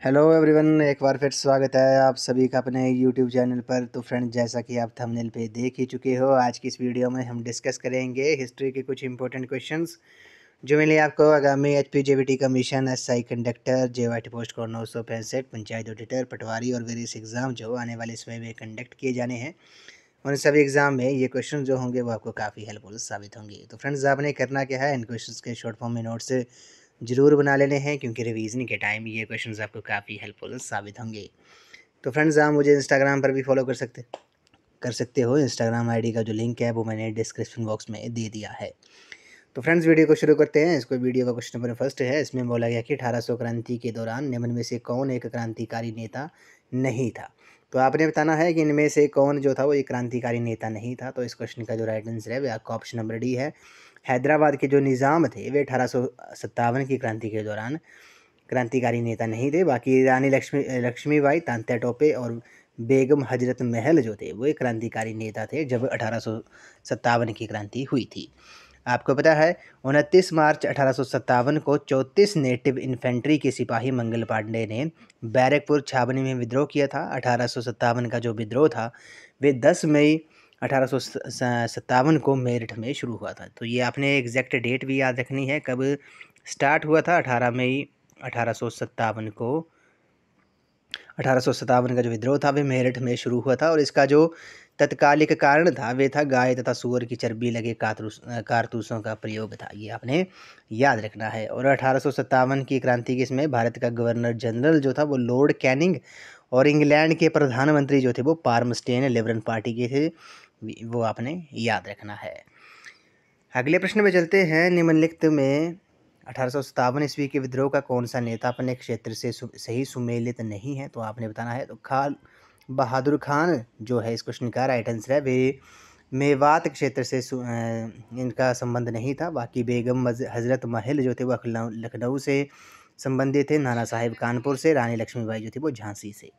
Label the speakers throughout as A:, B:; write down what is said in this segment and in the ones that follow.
A: Hello everyone, एक बार फिर स्वागत है आप सभी का अपने यूट्यूब चैनल पर। तो फ्रेंड्स, जैसा कि आप थंबनेल पे देख ही चुके हो, आज की इस वीडियो में हम डिस्कस करेंगे हिस्ट्री के कुछ इंपॉर्टेंट क्वेश्चंस जो मिले आपको आगामी HPJBT commission, SI conductor, JYT post code 965, panchayat auditor, पटवारी और वेरियस एग्ज़ाम जो आने वाले समय में कंडक्ट किए जाने हैं, उन सभी एग्ज़ाम में ये क्वेश्चन जो होंगे वो आपको काफ़ी हेल्पफुल साबित होंगे। तो फ्रेंड्स, आपने करना क्या है, इन क्वेश्चंस के शॉर्ट फॉर्म में नोट्स ज़रूर बना लेने हैं, क्योंकि रिवीजन के टाइम ये क्वेश्चंस आपको काफ़ी हेल्पफुल साबित होंगे। तो फ्रेंड्स, आप मुझे इंस्टाग्राम पर भी फॉलो कर सकते हो। इंस्टाग्राम आईडी का जो लिंक है वो मैंने डिस्क्रिप्शन बॉक्स में दे दिया है। तो फ्रेंड्स, वीडियो को शुरू करते हैं। इसको वीडियो का क्वेश्चन नंबर फर्स्ट है। इसमें बोला गया कि 1800 क्रांति के दौरान निम्न में से कौन एक क्रांतिकारी नेता नहीं था। तो आपने बताना है कि इनमें से कौन जो था वो एक क्रांतिकारी नेता नहीं था। तो इस क्वेश्चन का जो राइट आंसर है वो आपका ऑप्शन नंबर डी है। हैदराबाद के जो निज़ाम थे वे 1857 की क्रांति के दौरान क्रांतिकारी नेता नहीं थे। बाकी रानी लक्ष्मीबाई, तात्या टोपे और बेगम हजरत महल जो थे वो एक क्रांतिकारी नेता थे जब 1857 की क्रांति हुई थी। आपको पता है 29 मार्च 1857 को 34 नेटिव इन्फेंट्री के सिपाही मंगल पांडे ने बैरकपुर छावनी में विद्रोह किया था। 1857 का जो विद्रोह था वे 10 मई 1857 को मेरठ में शुरू हुआ था। तो ये आपने एग्जैक्ट डेट भी याद रखनी है, कब स्टार्ट हुआ था। 18 मई 1857 को 1857 का जो विद्रोह था वे मेरठ में शुरू हुआ था, और इसका जो तत्कालिक कारण था वे था गाय तथा सूअर की चर्बी लगे कारतूसों का प्रयोग था। ये आपने याद रखना है। और 1857 की क्रांति के समय भारत का गवर्नर जनरल जो था वो लॉर्ड कैनिंग, और इंग्लैंड के प्रधानमंत्री जो थे वो पार्मस्टेन लिबरल पार्टी के थे। वो आपने याद रखना है। अगले प्रश्न में चलते हैं। निम्नलिखित में 1857 ईस्वी के विद्रोह का कौन सा नेता अपने क्षेत्र से सही सुमेलित नहीं है। तो आपने बताना है। तो खान बहादुर खान जो है इस क्वेश्चन का राइट आंसर है। वे मेवात क्षेत्र से इनका संबंध नहीं था। बाकी बेगम हजरत महल जो थे वो लखनऊ से संबंधित थे। नाना साहेब कानपुर से, रानी लक्ष्मीबाई जो थी वो झांसी से।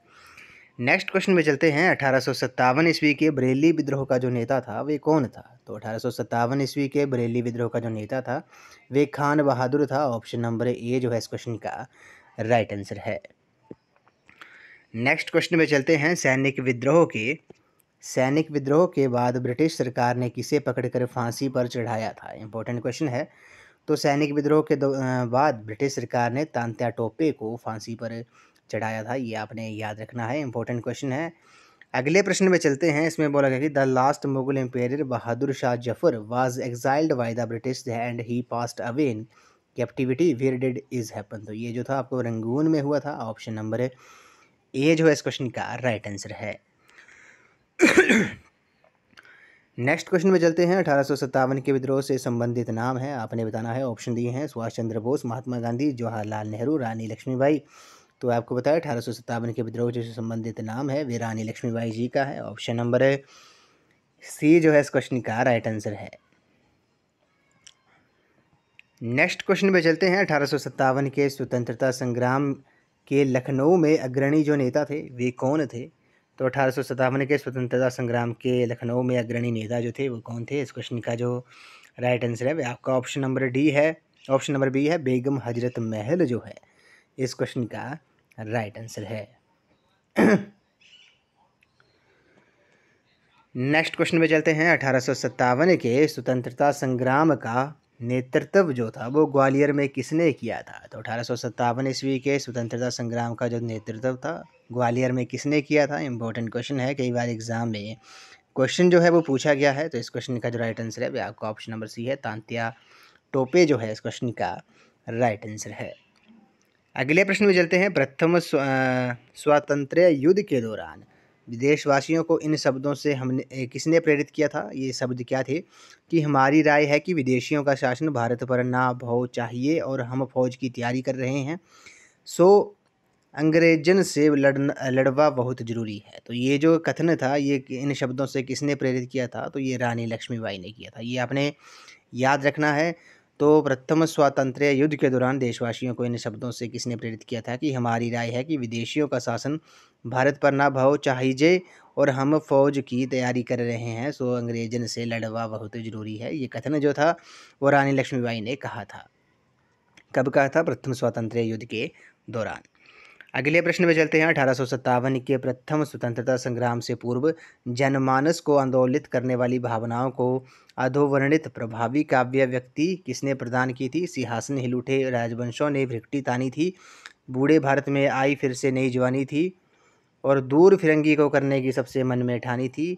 A: नेक्स्ट क्वेश्चन में चलते हैं। 1857 ईस्वी के बरेली विद्रोह का जो नेता था वे कौन था। तो 1857 ईस्वी के बरेली विद्रोह का जो नेता था वे खान बहादुर था। ऑप्शन नंबर ए जो है इस क्वेश्चन का राइट आंसर है। नेक्स्ट क्वेश्चन में चलते हैं। सैनिक विद्रोह के बाद ब्रिटिश सरकार ने किसे पकड़कर फांसी पर चढ़ाया था। इंपॉर्टेंट क्वेश्चन है। तो सैनिक विद्रोह के बाद ब्रिटिश सरकार ने तात्या टोपे को फांसी पर चढ़ाया था। ये आपने याद रखना है, इंपॉर्टेंट क्वेश्चन है। अगले प्रश्न में चलते हैं। इसमें बोला गया कि the last Mughal empire Bahadur Shah Zafar was exiled by the British and he passed away in captivity, where did is happen. तो ये जो था आपको रंगून में हुआ था। ऑप्शन नंबर ए जो है इस क्वेश्चन का राइट आंसर है। नेक्स्ट क्वेश्चन में चलते हैं। 1857 के विद्रोह से संबंधित नाम है, आपने बताना है। ऑप्शन दिए हैं सुभाष चंद्र बोस, महात्मा गांधी, जवाहरलाल नेहरू, रानी लक्ष्मीबाई। तो आपको बताया 1857 के विद्रोह से संबंधित नाम है वे रानी लक्ष्मीबाई जी का है। ऑप्शन नंबर सी जो है इस क्वेश्चन का राइट आंसर है। नेक्स्ट क्वेश्चन में चलते हैं। 1857 के स्वतंत्रता संग्राम के लखनऊ में अग्रणी जो नेता थे वे कौन थे। तो 1857 के स्वतंत्रता संग्राम के लखनऊ में अग्रणी नेता जो थे वो कौन थे। इस क्वेश्चन का जो राइट आंसर है वह आपका ऑप्शन नंबर डी है। ऑप्शन नंबर बी है बेगम हजरत महल जो है इस क्वेश्चन का राइट आंसर है। नेक्स्ट क्वेश्चन में चलते हैं। 1857 के स्वतंत्रता संग्राम का नेतृत्व जो था वो ग्वालियर में किसने किया था। तो 1857 ईस्वी के स्वतंत्रता संग्राम का जो नेतृत्व था ग्वालियर में किसने किया था। इंपॉर्टेंट क्वेश्चन है, कई बार एग्जाम में क्वेश्चन जो है वो पूछा गया है। तो इस क्वेश्चन का जो राइट आंसर है वह आपका ऑप्शन नंबर सी है, तात्या टोपे जो है इस क्वेश्चन का राइट आंसर है। अगले प्रश्न में चलते हैं। प्रथम स्वातंत्र्य युद्ध के दौरान विदेशवासियों को इन शब्दों से किसने प्रेरित किया था। ये शब्द क्या थे कि हमारी राय है कि विदेशियों का शासन भारत पर ना हो चाहिए और हम फौज की तैयारी कर रहे हैं, सो अंग्रेजन से लड़वा बहुत ज़रूरी है। तो ये जो कथन था ये इन शब्दों से किसने प्रेरित किया था। तो ये रानी लक्ष्मीबाई ने किया था। ये आपने याद रखना है। तो प्रथम स्वातंत्र्य युद्ध के दौरान देशवासियों को इन शब्दों से किसने प्रेरित किया था कि हमारी राय है कि विदेशियों का शासन भारत पर ना भाव चाहिए और हम फौज की तैयारी कर रहे हैं, सो अंग्रेजन से लड़वा बहुत ज़रूरी है। ये कथन जो था वो रानी लक्ष्मीबाई ने कहा था। कब कहा था? प्रथम स्वातंत्र्य युद्ध के दौरान। अगले प्रश्न में चलते हैं। 1857 के प्रथम स्वतंत्रता संग्राम से पूर्व जनमानस को आंदोलित करने वाली भावनाओं को अधोवर्णित प्रभावी काव्य व्यक्ति किसने प्रदान की थी? सिंहासन हिल उठे राजवंशों ने भ्रिकुटी तानी थी, बूढ़े भारत में आई फिर से नई जवानी थी, और दूर फिरंगी को करने की सबसे मन में ठानी थी,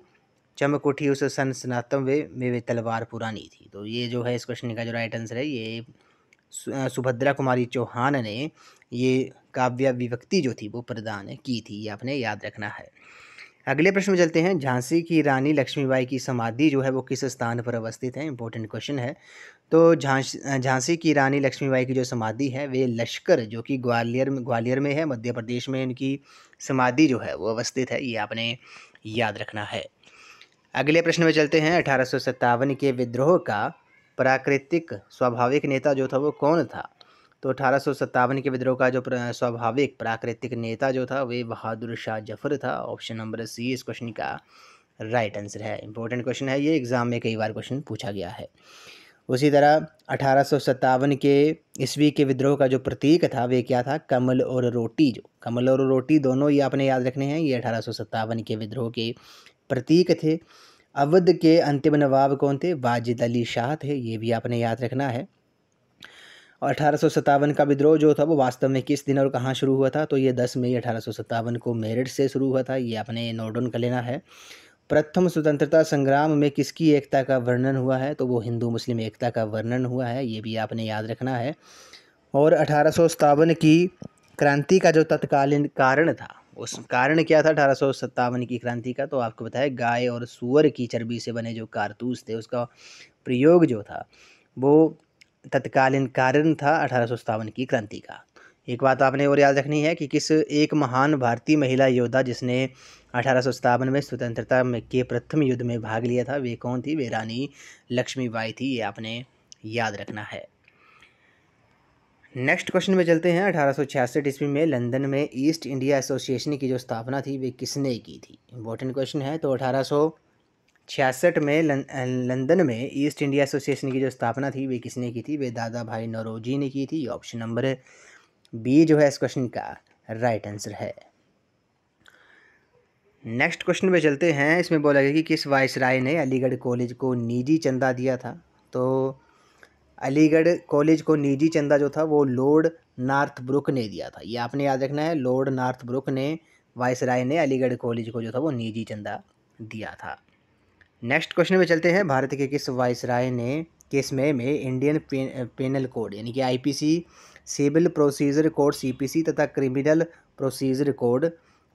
A: चमक उठी उस सनसनातम में वे तलवार पुरानी थी। तो ये जो है इस क्वेश्चन का जो राइट आंसर है, ये सुभद्रा कुमारी चौहान ने ये काव्य विभक्ति जो थी वो प्रदान की थी, ये आपने याद रखना है। अगले प्रश्न में चलते हैं। झांसी की रानी लक्ष्मीबाई की समाधि जो है वो किस स्थान पर अवस्थित है? इंपॉर्टेंट क्वेश्चन है। तो झांसी की रानी लक्ष्मीबाई की जो समाधि है वे लश्कर जो कि ग्वालियर में है, मध्य प्रदेश में इनकी समाधि जो है वो अवस्थित है, ये आपने याद रखना है। अगले प्रश्न में चलते हैं। 1857 के विद्रोह का प्राकृतिक स्वाभाविक नेता जो था वो कौन था? तो 1857 के विद्रोह का जो स्वाभाविक प्राकृतिक नेता जो था वे बहादुर शाह जफर था। ऑप्शन नंबर सी इस क्वेश्चन का राइट आंसर है। इंपॉर्टेंट क्वेश्चन है, ये एग्जाम में कई बार क्वेश्चन पूछा गया है। उसी तरह 1857 के ईस्वी के विद्रोह का जो प्रतीक था वे क्या था? कमल और रोटी। जो कमल और रोटी दोनों ये आपने याद रखने हैं, ये 1857 के विद्रोह के प्रतीक थे। अवध के अंतिम नवाब कौन थे? वाजिद अली शाह थे, ये भी आपने याद रखना है। और 1857 का विद्रोह जो था वो वास्तव में किस दिन और कहाँ शुरू हुआ था? तो ये 10 मई 1857 को मेरठ से शुरू हुआ था, ये आपने नोट डाउन कर लेना है। प्रथम स्वतंत्रता संग्राम में किसकी एकता का वर्णन हुआ है? तो वो हिंदू मुस्लिम एकता का वर्णन हुआ है, ये भी आपने याद रखना है। और 1857 की क्रांति का जो तत्कालीन कारण था, उस कारण क्या था 1857 की क्रांति का? तो आपको बताया गाय और सूअर की चर्बी से बने जो कारतूस थे उसका प्रयोग जो था वो तत्कालीन कारण था 1857 की क्रांति का। एक बात आपने और याद रखनी है कि किस एक महान भारतीय महिला योद्धा जिसने 1857 में स्वतंत्रता के प्रथम युद्ध में भाग लिया था वे कौन थी? वे रानी लक्ष्मीबाई थी, ये आपने याद रखना है। नेक्स्ट क्वेश्चन में चलते हैं। 1866 ईस्वी में लंदन में ईस्ट इंडिया एसोसिएशन की जो स्थापना थी वे किसने की थी? इंपॉर्टेंट क्वेश्चन है। तो 1866 में लंदन में ईस्ट इंडिया एसोसिएशन की जो स्थापना थी वे किसने की थी? वे दादा भाई नौरोजी ने की थी। ऑप्शन नंबर बी जो है इस क्वेश्चन का राइट आंसर है। नेक्स्ट क्वेश्चन में चलते हैं। इसमें बोला गया कि किस वायसराय ने अलीगढ़ कॉलेज को निजी चंदा दिया था? तो अलीगढ़ कॉलेज को निजी चंदा जो था वो लॉर्ड नॉर्थब्रुक ने दिया था, ये आपने याद रखना है। लॉर्ड नॉर्थब्रुक ने वायसराय ने अलीगढ़ कॉलेज को जो था वो निजी चंदा दिया था। नेक्स्ट क्वेश्चन में चलते हैं। भारत के किस वायसराय ने के समय में इंडियन पेनल कोड यानी कि IPC, civil procedure code CPC तथा क्रिमिनल प्रोसीजर कोड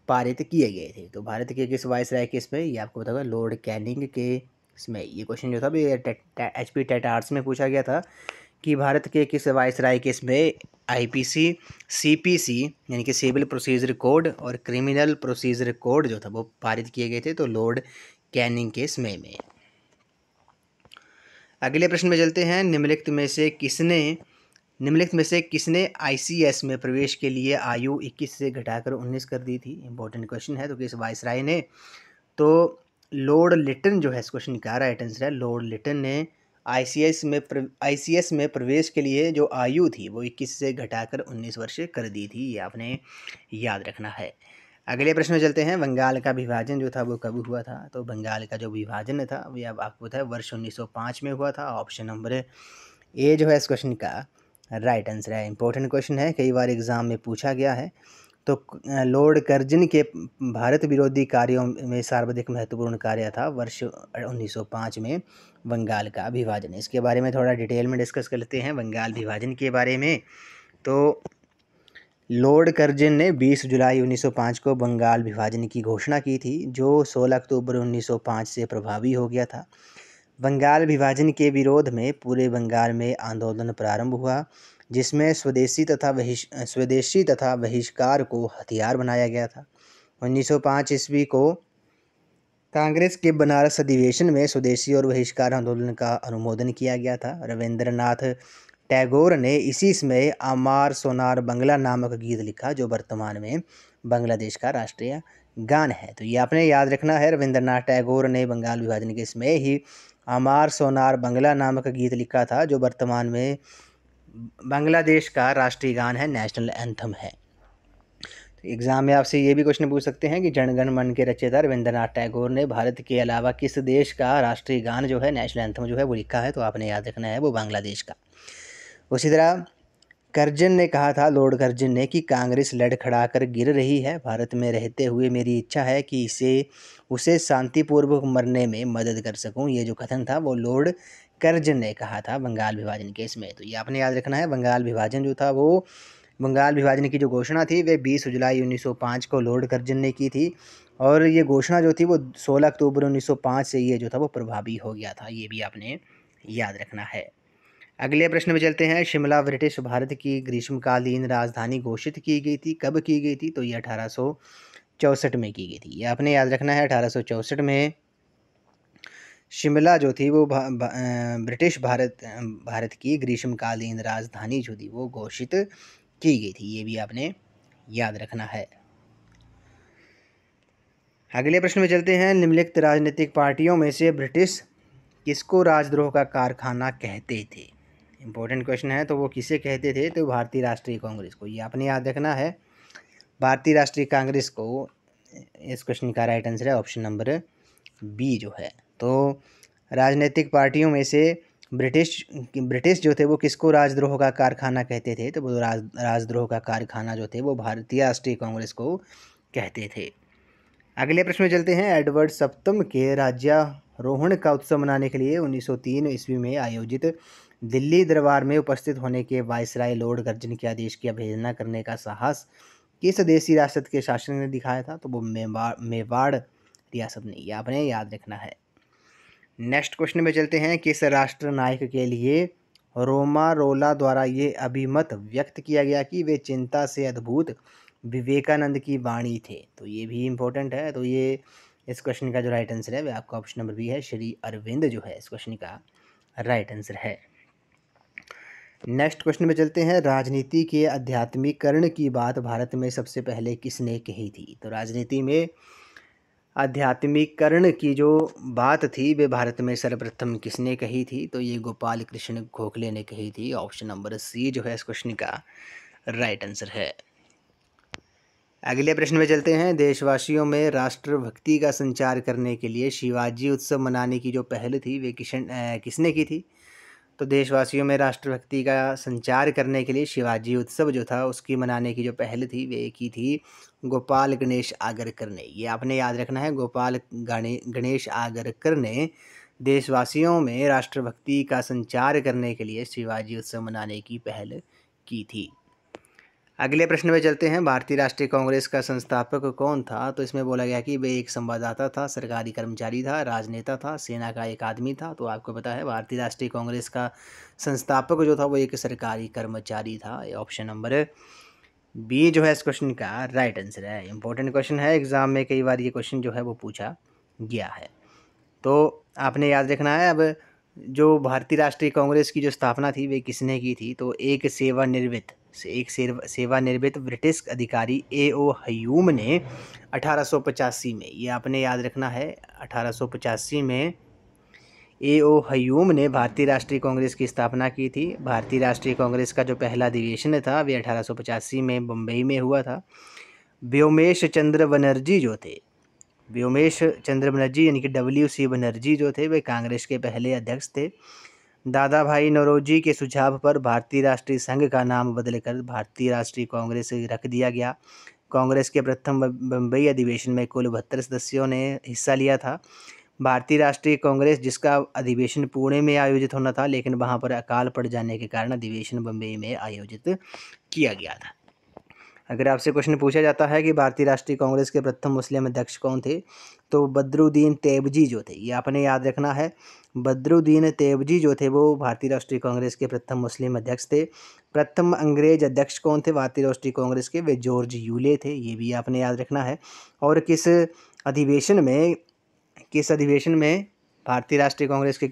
A: पारित किए गए थे? तो भारत के किस वायसराय के इसमें, ये आपको बताऊंगा लॉर्ड कैनिंग के इसमें। ये क्वेश्चन जो था भी HP टेट आर्ट्स में पूछा गया था कि भारत के किस वायसराय के इसमें आईपीसी, सीपीसी यानी कि सिविल प्रोसीजर कोड और क्रिमिनल प्रोसीजर कोड जो था वो पारित किए गए थे? तो लॉर्ड कैनिंग के समय में। अगले प्रश्न में चलते हैं। निम्नलिखित में से किसने आईसीएस में प्रवेश के लिए आयु 21 से घटाकर 19 कर दी थी? इंपॉर्टेंट क्वेश्चन है। तो किस वायसराय ने? तो लॉर्ड लिटन जो है इस क्वेश्चन का राइट आंसर है। लॉर्ड लिटन ने आईसीएस में प्रवेश के लिए जो आयु थी वो 21 से घटाकर 19 वर्ष कर दी थी, ये आपने याद रखना है। अगले प्रश्न में चलते हैं। बंगाल का विभाजन जो था वो कब हुआ था? तो बंगाल का जो विभाजन था वो अब आपको पता है वर्ष 1905 में हुआ था। ऑप्शन नंबर ए जो है इस क्वेश्चन का राइट आंसर है। इंपॉर्टेंट क्वेश्चन है, कई बार एग्जाम में पूछा गया है। तो लॉर्ड कर्जन के भारत विरोधी कार्यों में सर्वाधिक महत्वपूर्ण कार्य था वर्ष 1905 में बंगाल का विभाजन। इसके बारे में थोड़ा डिटेल में डिस्कस कर लेते हैं बंगाल विभाजन के बारे में। तो लॉर्ड कर्जन ने 20 जुलाई 1905 को बंगाल विभाजन की घोषणा की थी, जो 16 अक्टूबर 1905 से प्रभावी हो गया था। बंगाल विभाजन के विरोध में पूरे बंगाल में आंदोलन प्रारंभ हुआ, जिसमें स्वदेशी तथा बहिष्कार को हथियार बनाया गया था। 1905 ईस्वी को कांग्रेस के बनारस अधिवेशन में स्वदेशी और बहिष्कार आंदोलन का अनुमोदन किया गया था। रविंद्रनाथ टैगोर ने इसी समय अमार सोनार बंगला नामक गीत लिखा, जो वर्तमान में बांग्लादेश का राष्ट्रीय गान है। तो ये आपने याद रखना है। रविंद्रनाथ टैगोर ने बंगाल विभाजन के समय ही अमार सोनार बंगला नामक गीत लिखा था, जो वर्तमान में बांग्लादेश का राष्ट्रीय गान है, नेशनल एंथम है। एग्जाम में आपसे ये भी क्वेश्चन पूछ सकते हैं कि जनगण मन के रचयिता रविंद्रनाथ टैगोर ने भारत के अलावा किस देश का राष्ट्रीय गान जो है, नेशनल एंथम जो है वो लिखा है, तो आपने याद रखना है वो बांग्लादेश का। उसी तरह कर्जन ने कहा था, लॉर्ड कर्जन ने, कि कांग्रेस लड़खड़ा कर गिर रही है, भारत में रहते हुए मेरी इच्छा है कि उसे शांतिपूर्वक मरने में मदद कर सकूं। ये जो कथन था वो लॉर्ड कर्जन ने कहा था बंगाल विभाजन केस में। तो ये आपने याद रखना है, बंगाल विभाजन जो था वो, बंगाल विभाजन की जो घोषणा थी वे 20 जुलाई 1905 को लॉर्ड कर्जन ने की थी, और ये घोषणा जो थी वो 16 अक्टूबर 1905 से ये जो था वो प्रभावी हो गया था। ये भी आपने याद रखना है। अगले प्रश्न में चलते हैं। शिमला ब्रिटिश भारत की ग्रीष्मकालीन राजधानी घोषित की गई थी, कब की गई थी? तो ये 1864 में की गई थी। ये आपने याद रखना है, 1864 में शिमला जो थी वो ब्रिटिश भारत की ग्रीष्मकालीन राजधानी जो थी वो घोषित की गई थी। ये भी आपने याद रखना है। अगले प्रश्न में चलते हैं। निम्नलिखित राजनीतिक पार्टियों में से ब्रिटिश किसको राजद्रोह का कारखाना कहते थे? इंपॉर्टेंट क्वेश्चन है। तो वो किसे कहते थे? तो भारतीय राष्ट्रीय कांग्रेस को। ये आपने याद रखना है, भारतीय राष्ट्रीय कांग्रेस को। इस क्वेश्चन का राइट आंसर है ऑप्शन नंबर बी जो है। तो राजनीतिक पार्टियों में से ब्रिटिश जो थे वो किसको राजद्रोह का कारखाना कहते थे? तो वो राजद्रोह का कारखाना जो थे वो भारतीय राष्ट्रीय कांग्रेस को कहते थे। अगले प्रश्न में चलते हैं। एडवर्ड सप्तम के राज्यारोहण का उत्सव मनाने के लिए 1903 ईस्वी में आयोजित दिल्ली दरबार में उपस्थित होने के वायसराय लॉर्ड कर्जन के आदेश की अवहेलना करने का साहस किस देशी रियासत के शासक ने दिखाया था? तो वो मेवाड़ रियासत ने। ये आपने याद रखना है। नेक्स्ट क्वेश्चन में चलते हैं। किस राष्ट्र नायक के लिए रोमारोला द्वारा ये अभिमत व्यक्त किया गया कि वे चिंता से अद्भुत विवेकानंद की वाणी थे? तो ये भी इम्पोर्टेंट है। तो ये इस क्वेश्चन का जो राइट आंसर है वह आपका ऑप्शन नंबर बी है, श्री अरविंद जो है इस क्वेश्चन का राइट आंसर है। नेक्स्ट क्वेश्चन में चलते हैं। राजनीति के आध्यात्मिकरण की बात भारत में सबसे पहले किसने कही थी? तो राजनीति में आध्यात्मिकरण की जो बात थी वे भारत में सर्वप्रथम किसने कही थी? तो ये गोपाल कृष्ण गोखले ने कही थी। ऑप्शन नंबर सी जो है इस क्वेश्चन का राइट आंसर है। अगले प्रश्न में चलते हैं। देशवासियों में राष्ट्रभक्ति का संचार करने के लिए शिवाजी उत्सव मनाने की जो पहल थी वे किसने की थी? तो देशवासियों में राष्ट्रभक्ति का संचार करने के लिए शिवाजी उत्सव जो था उसकी मनाने की जो पहल थी वे की थी गोपाल गणेश आगरकर ने। ये आपने याद रखना है, गोपाल गणेश आगरकर ने देशवासियों में राष्ट्रभक्ति का संचार करने के लिए शिवाजी उत्सव मनाने की पहल की थी। अगले प्रश्न में चलते हैं। भारतीय राष्ट्रीय कांग्रेस का संस्थापक कौन था? तो इसमें बोला गया कि वे एक संवाददाता था, सरकारी कर्मचारी था, राजनेता था, सेना का एक आदमी था। तो आपको पता है भारतीय राष्ट्रीय कांग्रेस का संस्थापक जो था वो एक सरकारी कर्मचारी था। ऑप्शन नंबर बी जो है इस क्वेश्चन का राइट आंसर है। इंपॉर्टेंट क्वेश्चन है, एग्जाम में कई बार ये क्वेश्चन जो है वो पूछा गया है, तो आपने याद रखना है। अब जो भारतीय राष्ट्रीय कांग्रेस की जो स्थापना थी वे किसने की थी? तो एक सेवानिवृत्त ब्रिटिश अधिकारी A.O. ह्यूम ने 1885 में, ये आपने याद रखना है, 1885 में A.O. ह्यूम ने भारतीय राष्ट्रीय कांग्रेस की स्थापना की थी। भारतीय राष्ट्रीय कांग्रेस का जो पहला अधिवेशन था वे 1885 में बम्बई में हुआ था। व्योमेश चंद्र बनर्जी जो थे, व्योमेश चंद्र बनर्जी यानी कि W.C. बनर्जी जो थे वे कांग्रेस के पहले अध्यक्ष थे। दादा भाई नौरोजी के सुझाव पर भारतीय राष्ट्रीय संघ का नाम बदलकर भारतीय राष्ट्रीय कांग्रेस रख दिया गया। कांग्रेस के प्रथम बम्बई अधिवेशन में कुल 72 सदस्यों ने हिस्सा लिया था। भारतीय राष्ट्रीय कांग्रेस जिसका अधिवेशन पुणे में आयोजित होना था, लेकिन वहां पर अकाल पड़ जाने के कारण अधिवेशन बम्बई में आयोजित किया गया था। अगर आपसे क्वेश्चन पूछा जाता है कि भारतीय राष्ट्रीय कांग्रेस के प्रथम मुस्लिम अध्यक्ष कौन थे, तो बदरुद्दीन तेबजी जो थे, ये आपने याद रखना है। बदरुद्दीन तेबजी जो थे वो भारतीय राष्ट्रीय कांग्रेस के प्रथम मुस्लिम अध्यक्ष थे। प्रथम अंग्रेज अध्यक्ष कौन थे भारतीय राष्ट्रीय कांग्रेस के? वे जॉर्ज यूले थे। ये भी आपने याद रखना है। और किस अधिवेशन में भारतीय राष्ट्रीय कांग्रेस के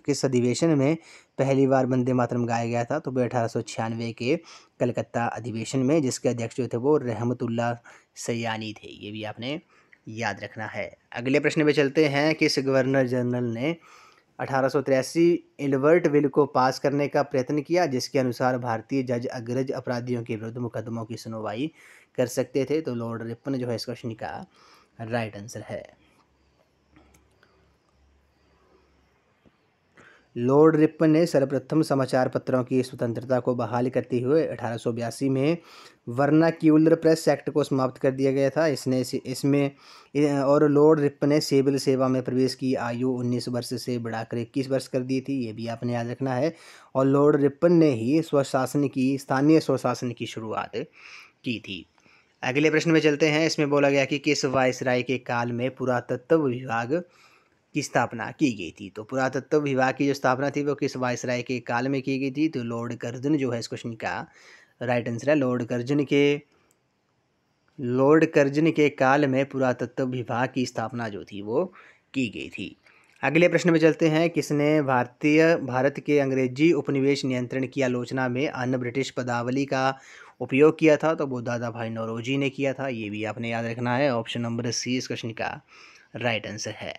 A: किस अधिवेशन में पहली बार वंदे मातरम गाया गया था? तो वो 1896 के कलकत्ता अधिवेशन में, जिसके अध्यक्ष जो थे वो रहमतुल्लाह सयानी थे। ये भी आपने याद रखना है। अगले प्रश्न में चलते हैं। किस गवर्नर जनरल ने 1883 इल्बर्ट बिल को पास करने का प्रयत्न किया, जिसके अनुसार भारतीय जज अग्रज अपराधियों के विरुद्ध मुकदमों की सुनवाई कर सकते थे। तो लॉर्ड रिपन जो है इस क्वेश्चन का राइट आंसर है। लॉर्ड रिपन ने सर्वप्रथम समाचार पत्रों की स्वतंत्रता को बहाल करते हुए 1882 में वर्नाक्यूलर प्रेस एक्ट को समाप्त कर दिया गया था। और लॉर्ड रिपन ने सिविल सेवा में प्रवेश की आयु 19 वर्ष से बढ़ाकर 21 वर्ष कर दी थी, ये भी आपने याद रखना है। और लॉर्ड रिपन ने ही स्थानीय स्वशासन की शुरुआत की थी। अगले प्रश्न में चलते हैं। इसमें बोला गया कि किस वायसराय के काल में पुरातत्व विभाग की स्थापना की गई थी। तो पुरातत्व विभाग की जो स्थापना थी वो किस वायसराय के काल में की गई थी। तो लॉर्ड कर्जन जो है इस क्वेश्चन का राइट आंसर है। लॉर्ड कर्जन के काल में पुरातत्व विभाग की स्थापना जो थी वो की गई थी। अगले प्रश्न में चलते हैं। किसने भारत के अंग्रेजी उपनिवेश नियंत्रण की आलोचना में अन्य ब्रिटिश पदावली का उपयोग किया था। तो वो दादा भाई नौरोजी ने किया था, ये भी आपने याद रखना है। ऑप्शन नंबर सी इस क्वेश्चन का राइट आंसर है।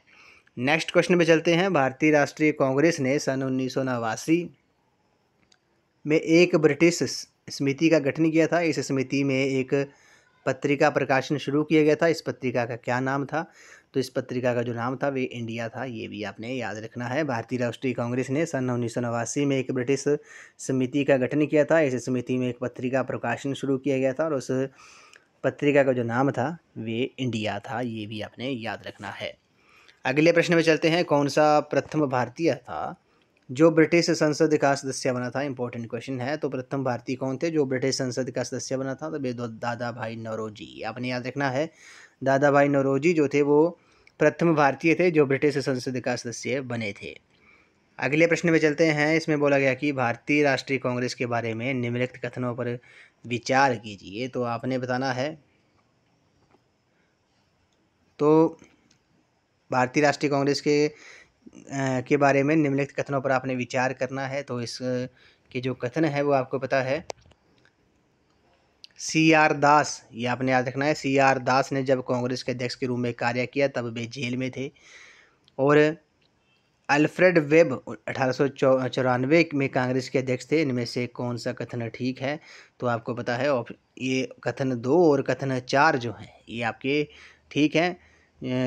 A: नेक्स्ट क्वेश्चन में चलते हैं। भारतीय राष्ट्रीय कांग्रेस ने सन 1989 में एक ब्रिटिश समिति का गठन किया था। इस समिति में एक पत्रिका प्रकाशन शुरू किया गया था। इस पत्रिका का क्या नाम था। तो इस पत्रिका का जो नाम था वे इंडिया था, ये भी आपने याद रखना है। भारतीय राष्ट्रीय कांग्रेस ने सन 1989 में एक ब्रिटिश समिति का गठन किया था। इस समिति में एक पत्रिका प्रकाशन शुरू किया गया था और उस पत्रिका का जो नाम था वे इंडिया था, ये भी आपने याद रखना है। अगले प्रश्न में चलते हैं। कौन सा प्रथम भारतीय था जो ब्रिटिश संसद का सदस्य बना था। इंपॉर्टेंट क्वेश्चन है। तो प्रथम भारतीय कौन थे जो ब्रिटिश संसद का सदस्य बना था। तो दादा भाई नौरोजी, आपने याद रखना है। दादा भाई नौरोजी जो थे वो प्रथम भारतीय थे जो ब्रिटिश संसद का सदस्य बने थे। अगले प्रश्न में चलते हैं। इसमें बोला गया कि भारतीय राष्ट्रीय कांग्रेस के बारे में निम्नलिखित कथनों पर विचार कीजिए। तो आपने बताना है। तो भारतीय राष्ट्रीय कांग्रेस के बारे में निम्नलिखित कथनों पर आपने विचार करना है। तो इस के जो कथन है वो आपको पता है। CR दास, ये आपने याद रखना है। CR दास ने जब कांग्रेस के अध्यक्ष के रूप में कार्य किया तब वे जेल में थे। और अल्फ्रेड वेब 1894 में कांग्रेस के अध्यक्ष थे। इनमें से कौन सा कथन ठीक है। तो आपको पता है ये कथन 2 और कथन 4 जो हैं ये आपके ठीक हैं।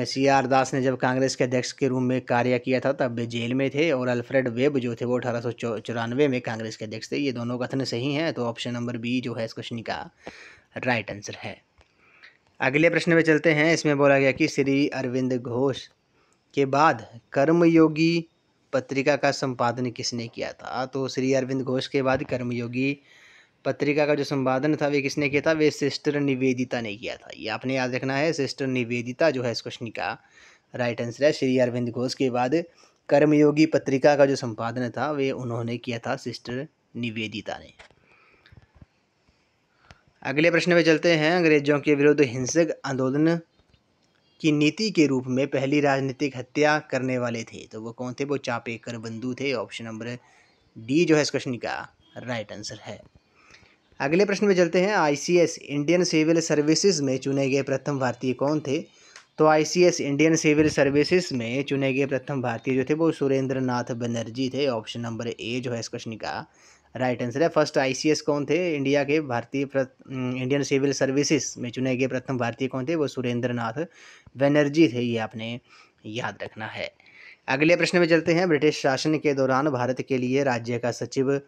A: CR दास ने जब कांग्रेस के अध्यक्ष के रूप में कार्य किया था तब वे जेल में थे। और अल्फ्रेड वेब जो थे वो 1894 में कांग्रेस के अध्यक्ष थे। ये दोनों कथन सही हैं। तो ऑप्शन नंबर बी जो है इस क्वेश्चन का राइट आंसर है। अगले प्रश्न में चलते हैं। इसमें बोला गया कि श्री अरविंद घोष के बाद कर्मयोगी पत्रिका का संपादन किसने किया था। तो श्री अरविंद घोष के बाद कर्मयोगी पत्रिका का जो संपादन था वे किसने किया था। वे सिस्टर निवेदिता ने किया था, ये आपने याद रखना है। सिस्टर निवेदिता जो है इस क्वेश्चन का राइट आंसर है। श्री अरविंद घोष के बाद कर्मयोगी पत्रिका का जो संपादन था वे उन्होंने किया था, सिस्टर निवेदिता ने। अगले प्रश्न में चलते हैं। अंग्रेजों के विरुद्ध हिंसक आंदोलन की नीति के रूप में पहली राजनीतिक हत्या करने वाले थे। तो वो कौन थे। वो चापेकर बंधु थे। ऑप्शन नंबर डी जो है इस क्वेश्चन का राइट आंसर है। अगले प्रश्न में चलते हैं। ICS इंडियन सिविल सर्विसेज में चुने गए प्रथम भारतीय कौन थे। तो ICS इंडियन सिविल सर्विसेज में चुने गए प्रथम भारतीय जो थे वो सुरेंद्र नाथ बनर्जी थे। ऑप्शन नंबर ए जो है इस क्वेश्चन का राइट आंसर है। फर्स्ट ICS कौन थे इंडिया के इंडियन सिविल सर्विसेज में चुने गए प्रथम भारतीय कौन थे। वो सुरेंद्र नाथ बनर्जी थे, ये आपने याद रखना है। अगले प्रश्न में चलते हैं। ब्रिटिश शासन के दौरान भारत के लिए राज्य का सचिव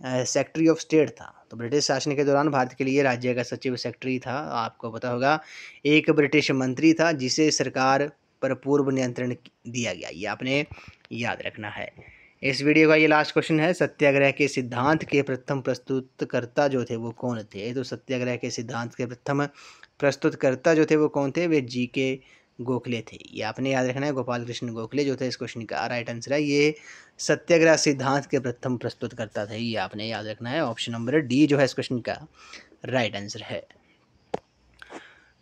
A: सेक्रेटरी ऑफ स्टेट था। तो ब्रिटिश शासन के दौरान भारत के लिए राज्य का सचिव सेक्रेटरी था, आपको पता होगा। एक ब्रिटिश मंत्री था जिसे सरकार पर पूर्व नियंत्रण दिया गया, ये आपने याद रखना है। इस वीडियो का ये लास्ट क्वेश्चन है। सत्याग्रह के सिद्धांत के प्रथम प्रस्तुतकर्ता जो थे वो कौन थे। तो सत्याग्रह के सिद्धांत के प्रथम प्रस्तुतकर्ता जो थे वो कौन थे। वे GK गोखले थे, ये आपने याद रखना है। गोपाल कृष्ण गोखले जो थे इस क्वेश्चन का राइट आंसर है। ये सत्याग्रह सिद्धांत के प्रथम प्रस्तुतकर्ता थे, ये आपने याद रखना है। ऑप्शन नंबर डी जो है इस क्वेश्चन का राइट आंसर है।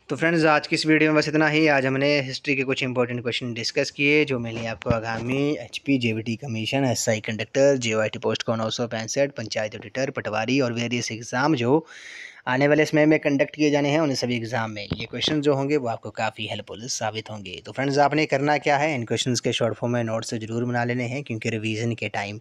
A: तो फ्रेंड्स आज की इस वीडियो में बस इतना ही। आज हमने हिस्ट्री के कुछ इंपॉर्टेंट क्वेश्चन डिस्कस किए जो मैंने आपको आगामी HP JVT commission, SI conductor, JOIT post को 965, पंचायत ऑडिटर, पटवारी और वेरियस एग्ज़ाम जो आने वाले समय में कंडक्ट किए जाने हैं उन सभी एग्ज़ाम में ये क्वेश्चन जो होंगे वो आपको काफ़ी हेल्पफुल साबित होंगे। तो फ्रेंड्स आपने करना क्या है, इन क्वेश्चंस के शॉर्ट फॉर्म में नोट्स ज़रूर बना लेने हैं क्योंकि रिवीजन के टाइम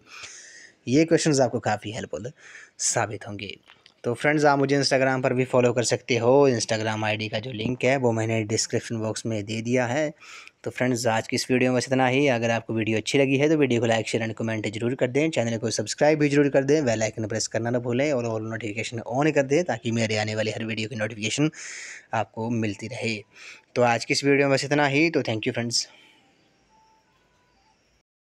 A: ये क्वेश्चंस आपको काफ़ी हेल्पफुल साबित होंगे। तो फ्रेंड्स आप मुझे इंस्टाग्राम पर भी फॉलो कर सकते हो। इंस्टाग्राम आईडी का जो लिंक है वो मैंने डिस्क्रिप्शन बॉक्स में दे दिया है। तो फ्रेंड्स आज की इस वीडियो में बस इतना ही। अगर आपको वीडियो अच्छी लगी है तो वीडियो को लाइक शेयर एंड कमेंट जरूर कर दें। चैनल को सब्सक्राइब भी जरूर कर दें। बेल आइकन प्रेस करना ना भूलें और ऑल नोटिफिकेशन ऑन कर दें ताकि मेरे आने वाली हर वीडियो की नोटिफिकेशन आपको मिलती रहे। तो आज की इस वीडियो में बस इतना ही। तो थैंक यू फ्रेंड्स।